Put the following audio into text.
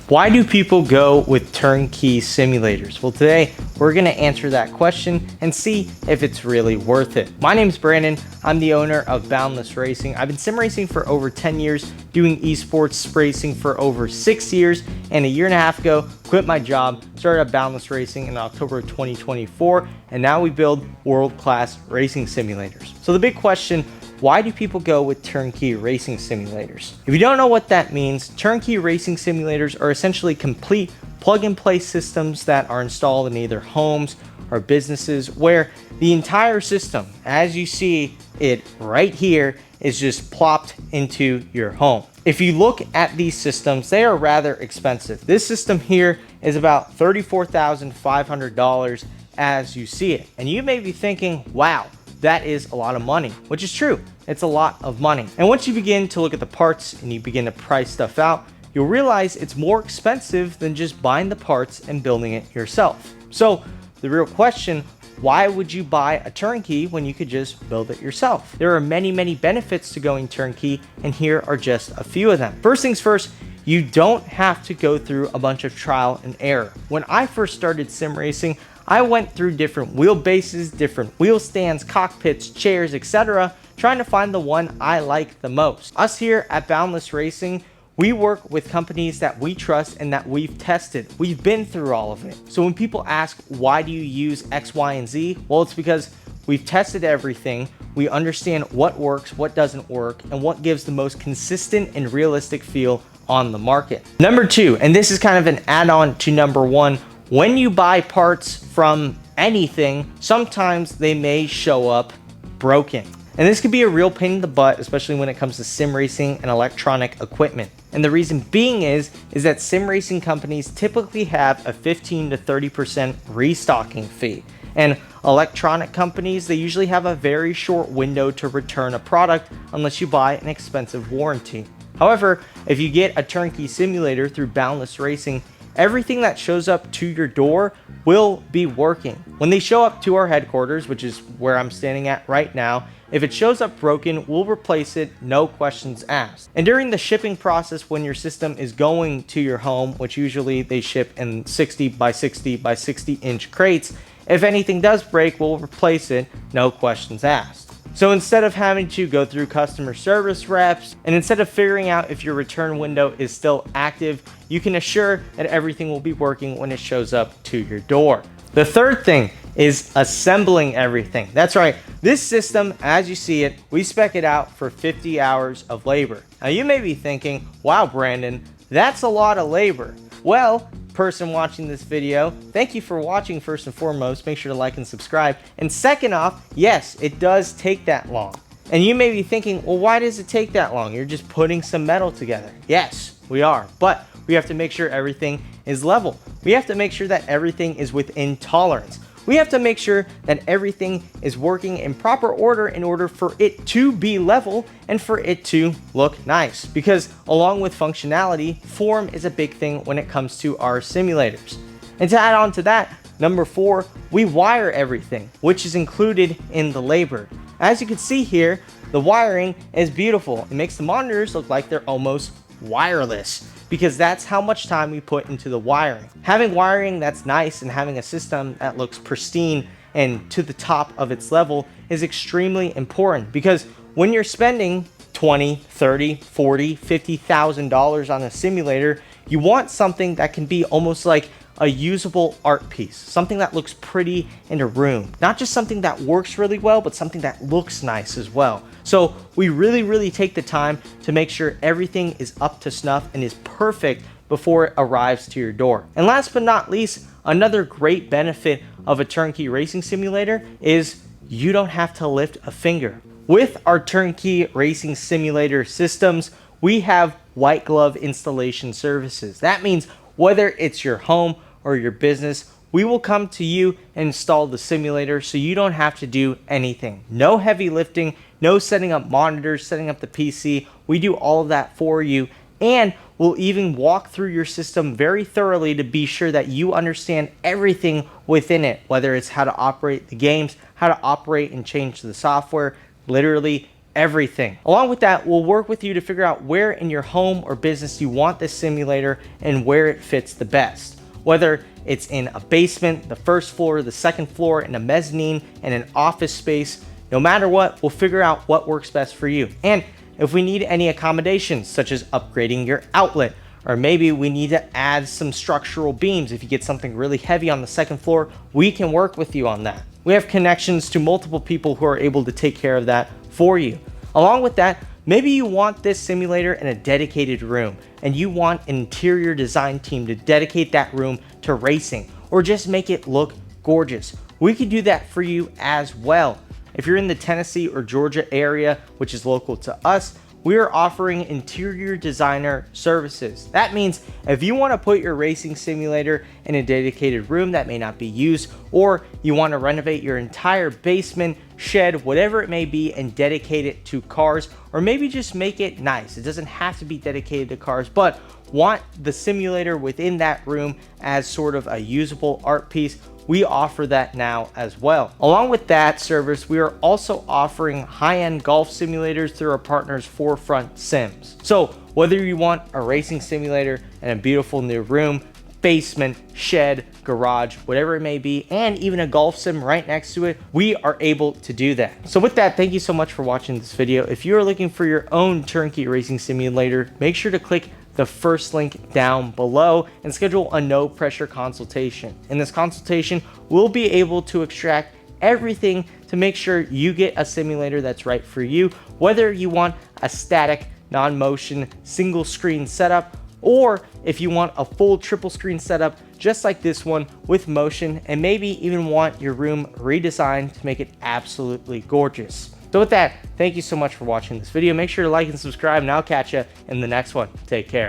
Why do people go with turnkey simulators? Well, today we're going to answer that question and see if it's really worth it. My name's Brandon. I'm the owner of Boundless Racing. I've been sim racing for over 10 years, doing esports racing for over 6 years, and a year and a half ago, quit my job, started up Boundless Racing in October of 2024, and now we build world-class racing simulators. So the big question, why do people go with turnkey racing simulators? If you don't know what that means, turnkey racing simulators are essentially complete plug-and-play systems that are installed in either homes or businesses where the entire system, as you see it right here, is just plopped into your home. If you look at these systems, they are rather expensive. This system here is about $34,500 as you see it. And you may be thinking, wow, that is a lot of money, which is true. It's a lot of money. And once you begin to look at the parts and you begin to price stuff out, you'll realize it's more expensive than just buying the parts and building it yourself. So the real question, why would you buy a turnkey when you could just build it yourself? There are many, many benefits to going turnkey, and here are just a few of them. First things first, you don't have to go through a bunch of trial and error. When I first started sim racing, I went through different wheelbases, different wheel stands, cockpits, chairs, etc., trying to find the one I like the most. Us here at Boundless Racing, we work with companies that we trust and that we've tested. We've been through all of it. So when people ask, why do you use X, Y, and Z? Well, it's because we've tested everything. We understand what works, what doesn't work, and what gives the most consistent and realistic feel on the market. Number two, and this is kind of an add-on to number one, when you buy parts from anything, sometimes they may show up broken. And this could be a real pain in the butt, especially when it comes to sim racing and electronic equipment. And the reason being is that sim racing companies typically have a 15 to 30% restocking fee. And electronic companies, they usually have a very short window to return a product unless you buy an expensive warranty. However, if you get a turnkey simulator through Boundless Racing, everything that shows up to your door will be working. When they show up to our headquarters, which is where I'm standing at right now, if it shows up broken, we'll replace it, no questions asked. And during the shipping process, when your system is going to your home, which usually they ship in 60 by 60 by 60 inch crates, if anything does break, we'll replace it, no questions asked. So instead of having to go through customer service reps, and instead of figuring out if your return window is still active, you can assure that everything will be working when it shows up to your door. The third thing is assembling everything. That's right, this system, as you see it, we spec it out for 50 hours of labor. Now you may be thinking, wow, Brandon, that's a lot of labor. Well, person watching this video, thank you for watching first and foremost. Make sure to like and subscribe. And second off, yes, it does take that long. And you may be thinking, well, why does it take that long? You're just putting some metal together. Yes, we are, but we have to make sure everything is level. We have to make sure that everything is within tolerance. We have to make sure that everything is working in proper order in order for it to be level and for it to look nice. Because along with functionality, form is a big thing when it comes to our simulators. And to add on to that, number four, we wire everything, which is included in the labor. As you can see here, the wiring is beautiful. It makes the monitors look like they're almost wireless, because that's how much time we put into the wiring. Having wiring that's nice and having a system that looks pristine and to the top of its level is extremely important, because when you're spending $20, $30, $40, $50,000 on a simulator, you want something that can be almost like a usable art piece, something that looks pretty in a room, not just something that works really well, but something that looks nice as well. So we really take the time to make sure everything is up to snuff and is perfect before it arrives to your door. And last but not least, another great benefit of a turnkey racing simulator is you don't have to lift a finger. With our turnkey racing simulator systems, we have white glove installation services. That means whether it's your home or your business, we will come to you and install the simulator so you don't have to do anything. No heavy lifting, no setting up monitors, setting up the PC. We do all of that for you, and we'll even walk through your system very thoroughly to be sure that you understand everything within it, whether it's how to operate the games, how to operate and change the software, literally everything. Along with that, we'll work with you to figure out where in your home or business you want this simulator and where it fits the best. Whether it's in a basement, the first floor, the second floor, in a mezzanine, in an office space, no matter what, we'll figure out what works best for you. And if we need any accommodations, such as upgrading your outlet, or maybe we need to add some structural beams. If you get something really heavy on the second floor, we can work with you on that. We have connections to multiple people who are able to take care of that for you. Along with that, maybe you want this simulator in a dedicated room and you want an interior design team to dedicate that room to racing or just make it look gorgeous. We can do that for you as well. If you're in the Tennessee or Georgia area, which is local to us, we are offering interior designer services. That means if you want to put your racing simulator in a dedicated room that may not be used, or you want to renovate your entire basement, shed, whatever it may be, and dedicate it to cars, or maybe just make it nice. It doesn't have to be dedicated to cars, but want the simulator within that room as sort of a usable art piece, we offer that now as well. Along with that service, we are also offering high-end golf simulators through our partners Forefront Sims. So whether you want a racing simulator in a beautiful new room, basement, shed, garage, whatever it may be, and even a golf sim right next to it, we are able to do that. So with that, thank you so much for watching this video. If you are looking for your own turnkey racing simulator, make sure to click the first link down below and schedule a no pressure consultation. In this consultation, we'll be able to extract everything to make sure you get a simulator that's right for you, whether you want a static, non-motion, single screen setup, or if you want a full triple screen setup just like this one with motion, and maybe even want your room redesigned to make it absolutely gorgeous. So with that, thank you so much for watching this video. Make sure to like and subscribe, and I'll catch you in the next one. Take care.